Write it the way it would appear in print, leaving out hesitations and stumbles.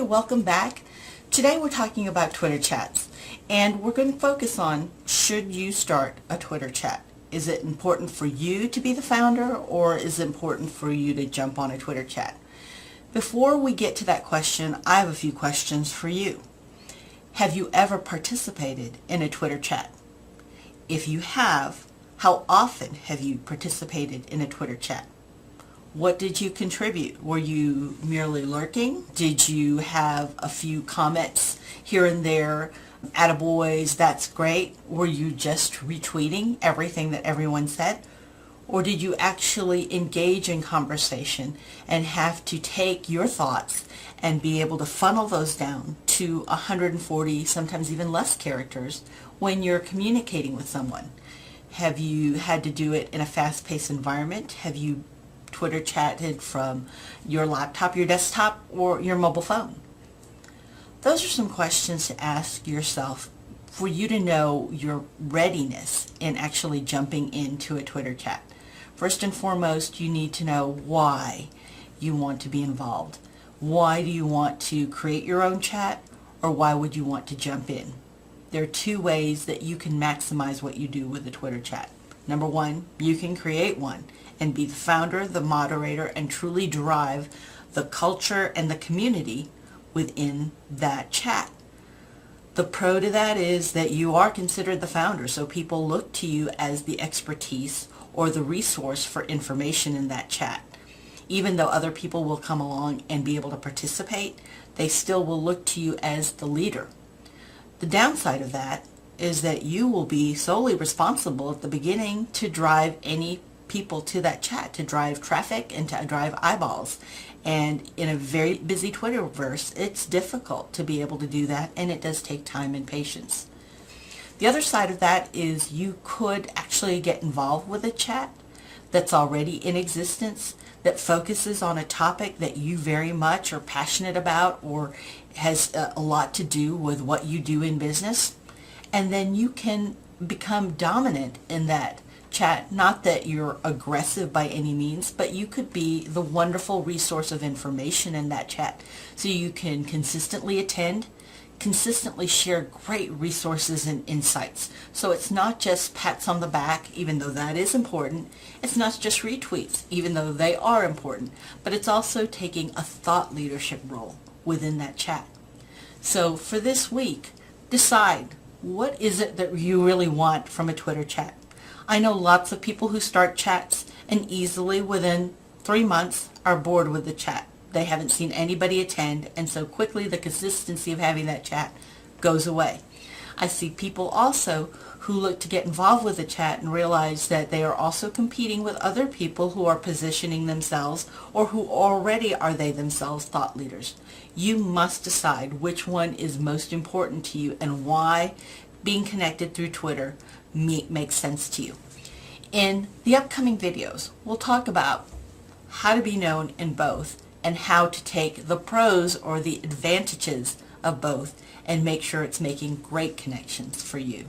welcome back. Today we're talking about Twitter chats, and we're going to focus on, should you start a Twitter chat? Is it important for you to be the founder, or is it important for you to jump on a Twitter chat? Before we get to that question, I have a few questions for you. Have you ever participated in a Twitter chat? If you have, how often have you participated in a Twitter chat? What did you contribute? Were you merely lurking? Did you have a few comments here and there? Attaboys, that's great. Were you just retweeting everything that everyone said? Or did you actually engage in conversation and have to take your thoughts and be able to funnel those down to 140, sometimes even less characters when you're communicating with someone? Have you had to do it in a fast-paced environment? Have you Twitter chatted from your laptop, your desktop, or your mobile phone? Those are some questions to ask yourself for you to know your readiness in actually jumping into a Twitter chat. First and foremost, you need to know why you want to be involved. Why do you want to create your own chat, or why would you want to jump in? There are two ways that you can maximize what you do with a Twitter chat. Number one, you can create one and be the founder, the moderator, and truly drive the culture and the community within that chat. The pro to that is that you are considered the founder, so people look to you as the expertise or the resource for information in that chat. Even though other people will come along and be able to participate, they still will look to you as the leader. The downside of that is that you will be solely responsible at the beginning to drive any people to that chat, to drive traffic and to drive eyeballs. And in a very busy Twitterverse, it's difficult to be able to do that, and it does take time and patience. The other side of that is you could actually get involved with a chat that's already in existence that focuses on a topic that you very much are passionate about or has a lot to do with what you do in business. And then you can become dominant in that chat. Not that you're aggressive by any means, but you could be the wonderful resource of information in that chat. So you can consistently attend, consistently share great resources and insights. So it's not just pats on the back, even though that is important. It's not just retweets, even though they are important. But it's also taking a thought leadership role within that chat. So for this week, decide, what is it that you really want from a Twitter chat? I know lots of people who start chats and easily within 3 months are bored with the chat. They haven't seen anybody attend, and so quickly the consistency of having that chat goes away. I see people also who look to get involved with the chat and realize that they are also competing with other people who are positioning themselves or who already are they themselves thought leaders. You must decide which one is most important to you and why being connected through Twitter makes sense to you. In the upcoming videos, we'll talk about how to be known in both and how to take the pros or the advantages of both and make sure it's making great connections for you.